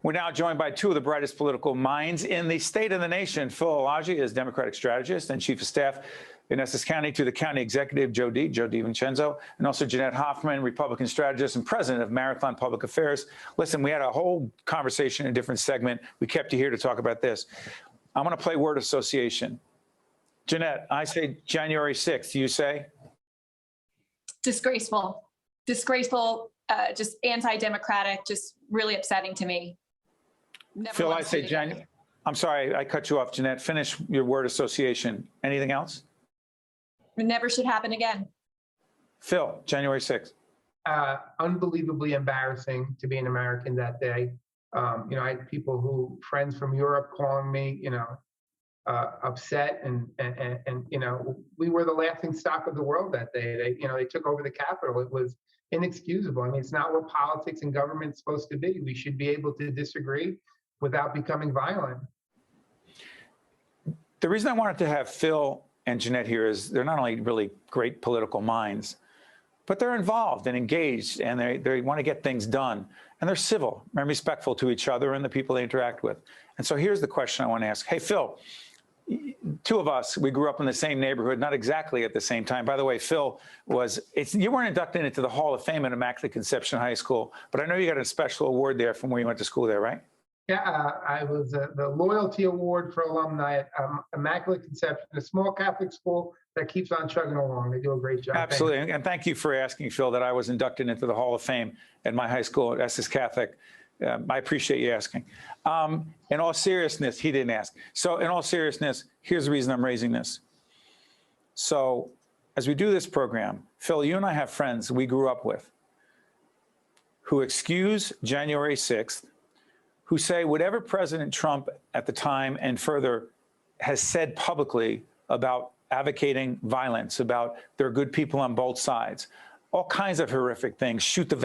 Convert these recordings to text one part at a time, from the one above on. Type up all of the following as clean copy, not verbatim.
We're now joined by two of the brightest political minds in the state of the nation. Phil Elaggi is Democratic strategist and chief of staff in Essex County to the county executive, Joe DiVincenzo, and also Jeanette Hoffman, Republican strategist and president of Marathon Public Affairs. Listen, we had a whole conversation in a different segment. We kept you here to talk about this. I'm going to play word association. Jeanette, I say January 6th. You say? Disgraceful. Disgraceful, just anti-democratic, just really upsetting to me. Never Phil, I say January. I'm sorry, I cut you off, Jeanette. Finish your word association. Anything else? It never should happen again. Phil, January 6th. Unbelievably embarrassing to be an American that day. I had friends from Europe calling me, upset and we were the laughing stock of the world that day. They took over the Capitol. It was inexcusable. I mean, it's not what politics and government's supposed to be. We should be able to disagree without becoming violent. The reason I wanted to have Phil and Jeanette here is they're not only really great political minds, but they're involved and engaged, and they want to get things done. And they're civil and respectful to each other and the people they interact with. And so here's the question I want to ask. Hey, Phil, two of us, we grew up in the same neighborhood, not exactly at the same time. By the way, Phil, you weren't inducted into the Hall of Fame at Immaculate Conception High School, but I know you got a special award there from where you went to school there, right? Yeah, I was the Loyalty Award for Alumni at Immaculate Conception, a small Catholic school that keeps on chugging along. They do a great job. Absolutely, and thank you for asking, Phil, that I was inducted into the Hall of Fame at my high school at Essex Catholic. I appreciate you asking. In all seriousness, he didn't ask. So in all seriousness, here's the reason I'm raising this. So as we do this program, Phil, you and I have friends we grew up with who excuse January 6th, who say whatever President Trump at the time and further has said publicly about advocating violence, about there are good people on both sides, all kinds of horrific things, shoot the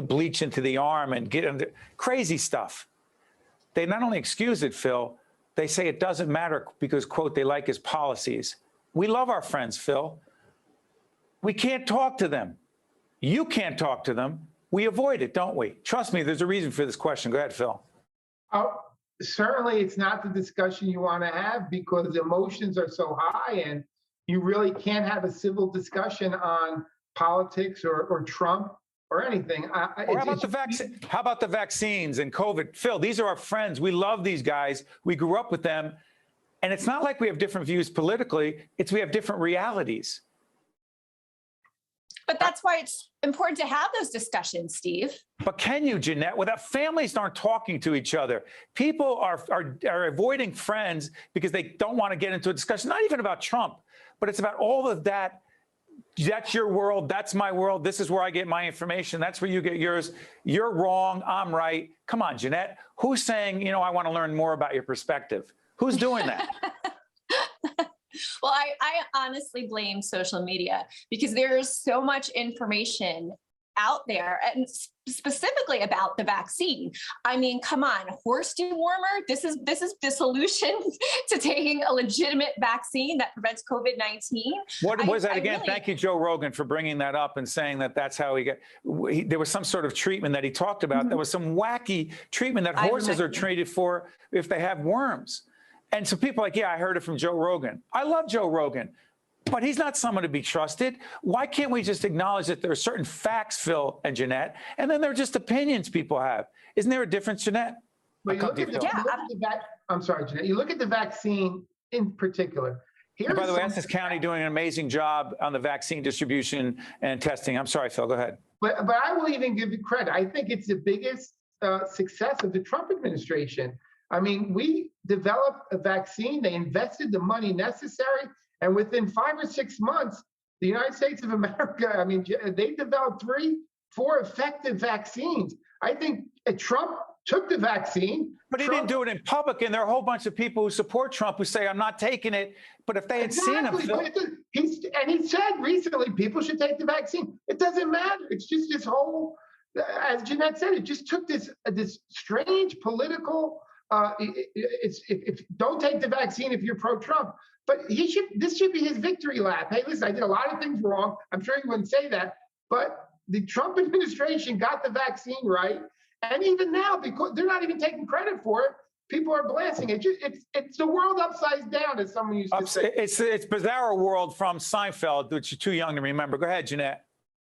bleach into the arm and get into crazy stuff. They not only excuse it, Phil, they say it doesn't matter because, quote, they like his policies. We love our friends, Phil. We can't talk to them. You can't talk to them. We avoid it, don't we? Trust me, there's a reason for this question. Go ahead, Phil. Oh, certainly it's not the discussion you want to have because emotions are so high and you really can't have a civil discussion on politics or Trump or anything. How about the vaccines and COVID? Phil, these are our friends. We love these guys. We grew up with them. And it's not like we have different views politically. We have different realities. But that's why it's important to have those discussions, Steve. But can you, Jeanette? Without families aren't talking to each other. People are avoiding friends because they don't want to get into a discussion, not even about Trump, but it's about all of that. That's your world. That's my world. This is where I get my information. That's where you get yours. You're wrong. I'm right. Come on, Jeanette. Who's saying, I want to learn more about your perspective? Who's doing that? Well, I honestly blame social media because there's so much information out there, and specifically about the vaccine. I mean, come on, horse dewormer. This is the solution to taking a legitimate vaccine that prevents COVID-19. What was that again? Thank you, Joe Rogan, for bringing that up and saying that that's how there was some sort of treatment that he talked about. There was some wacky treatment that horses are treated for if they have worms. And so people are like, yeah, I heard it from Joe Rogan. I love Joe Rogan, but he's not someone to be trusted. Why can't we just acknowledge that there are certain facts, Phil and Jeanette, and then there are just opinions people have? Isn't there a difference, Jeanette? I'm sorry, Jeanette. You look at the vaccine in particular. By the way, Essex County doing an amazing job on the vaccine distribution and testing. I'm sorry, Phil, go ahead. But I will even give you credit. I think it's the biggest success of the Trump administration. I mean, we developed a vaccine. They invested the money necessary. And within 5 or 6 months, the United States of America, I mean, they developed 4 effective vaccines. I think Trump took the vaccine. But he didn't do it in public. And there are a whole bunch of people who support Trump who say, I'm not taking it. But if they had seen him. He said recently, people should take the vaccine. It doesn't matter. It's just this whole, as Jeanette said, it just took this strange political, don't take the vaccine if you're pro-Trump. But this should be his victory lap. Hey, listen, I did a lot of things wrong. I'm sure he wouldn't say that. But the Trump administration got the vaccine right. And even now, because they're not even taking credit for it, people are blasting it. It's the world upside down, as someone used to say. It's Bizarro World from Seinfeld, which you're too young to remember. Go ahead, Jeanette.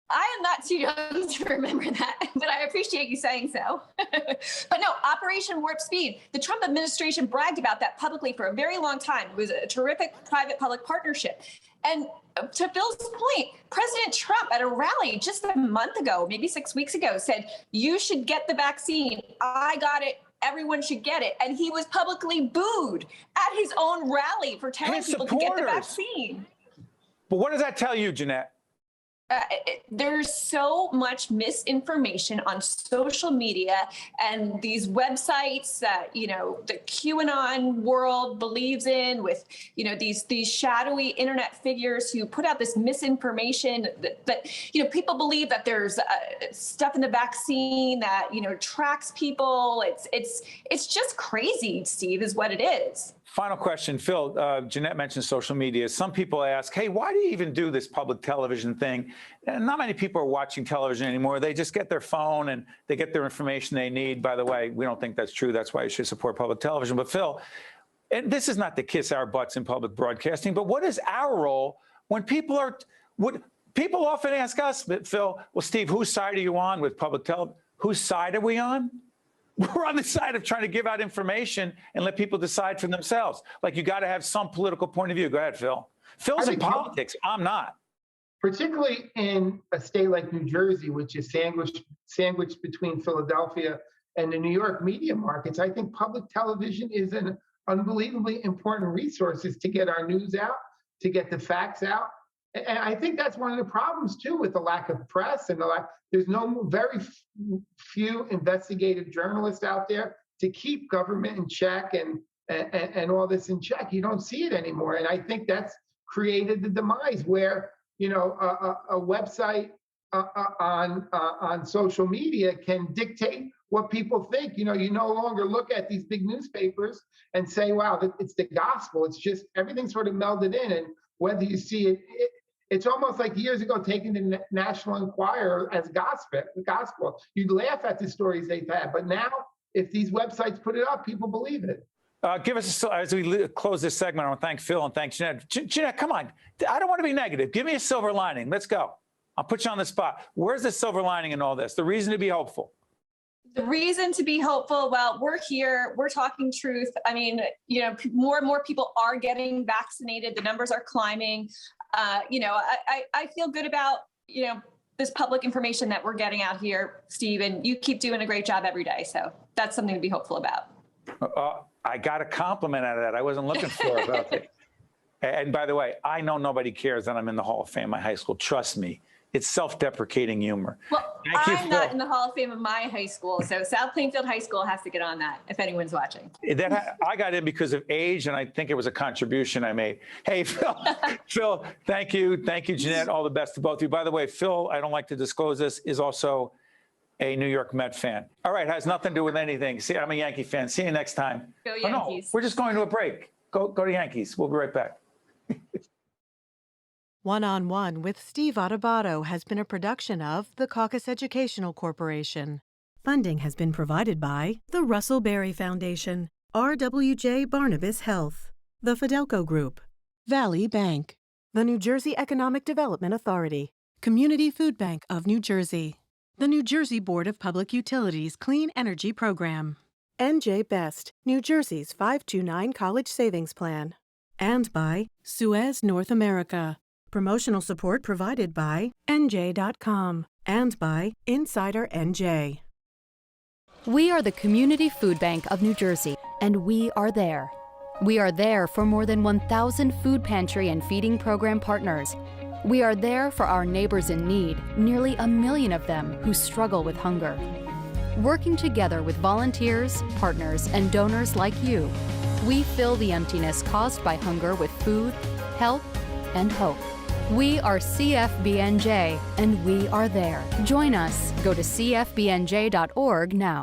I am not too young to remember that, but I appreciate you saying so. But no, Operation Warp Speed, the Trump administration bragged about that publicly for a very long time. It was a terrific private-public partnership. And to Phil's point, President Trump at a rally just a month ago, maybe 6 weeks ago, said, you should get the vaccine. I got it. Everyone should get it. And he was publicly booed at his own rally for telling people to get the vaccine. But what does that tell you, Jeanette? There's so much misinformation on social media and these websites that, you know, the QAnon world believes in, with, you know, these shadowy internet figures who put out this misinformation that you know, people believe that there's stuff in the vaccine that, you know, tracks people. It's just crazy, Steve, is what it is. Final question, Phil. Jeanette mentioned social media. Some people ask, hey, why do you even do this public television thing? And not many people are watching television anymore. They just get their phone and they get their information they need. By the way, we don't think that's true. That's why you should support public television. But Phil, and this is not to kiss our butts in public broadcasting, but what is our role when people are, people often ask us, Phil, well, Steve, whose side are you on with public television? Whose side are we on? We're on the side of trying to give out information and let people decide for themselves. Like, you got to have some political point of view. Go ahead, Phil. Phil's in politics. I'm not. Particularly in a state like New Jersey, which is sandwiched between Philadelphia and the New York media markets, I think public television is an unbelievably important resource to get our news out, to get the facts out. And I think that's one of the problems, too, with the lack of press and there's very few investigative journalists out there to keep government in check and all this in check. You don't see it anymore. And I think that's created the demise where, you know, a website on social media can dictate what people think. You know, you no longer look at these big newspapers and say, wow, it's the gospel. It's just everything sort of melded in. And whether you see it, it's almost like years ago taking the National Enquirer as gospel. You'd laugh at the stories they've had. But now, if these websites put it up, people believe it. Give us, as we close this segment, I want to thank Phil and thank Jeanette. Jeanette, come on. I don't want to be negative. Give me a silver lining. Let's go. I'll put you on the spot. Where's the silver lining in all this? The reason to be hopeful? The reason to be hopeful, well, we're here, we're talking truth. I mean, you know, more and more people are getting vaccinated. The numbers are climbing. You know, I feel good about, you know, this public information that we're getting out here, Steve, and you keep doing a great job every day. So that's something to be hopeful about. I got a compliment out of that. I wasn't looking for about it. And by the way, I know nobody cares that I'm in the Hall of Fame, my high school. Trust me. It's self-deprecating humor. Well, I'm not in the Hall of Fame of my high school, so South Plainfield High School has to get on that if anyone's watching. I got in because of age, and I think it was a contribution I made. Hey, Phil, Phil, thank you. Thank you, Jeanette. All the best to both of you. By the way, Phil, I don't like to disclose this, is also a New York Met fan. All right, has nothing to do with anything. See, I'm a Yankee fan. See you next time. Go Yankees. No, we're just going to a break. Go to Yankees. We'll be right back. One-on-One with Steve Adubato has been a production of the Caucus Educational Corporation. Funding has been provided by the Russell Berry Foundation, RWJ Barnabas Health, the Fidelco Group, Valley Bank, the New Jersey Economic Development Authority, Community Food Bank of New Jersey, the New Jersey Board of Public Utilities Clean Energy Program, NJ Best, New Jersey's 529 College Savings Plan, and by Suez North America. Promotional support provided by NJ.com and by Insider NJ. We are the Community Food Bank of New Jersey, and we are there. We are there for more than 1,000 food pantry and feeding program partners. We are there for our neighbors in need, nearly 1 million of them who struggle with hunger. Working together with volunteers, partners, and donors like you, we fill the emptiness caused by hunger with food, help, and hope. We are CFBNJ, and we are there. Join us. Go to cfbnj.org now.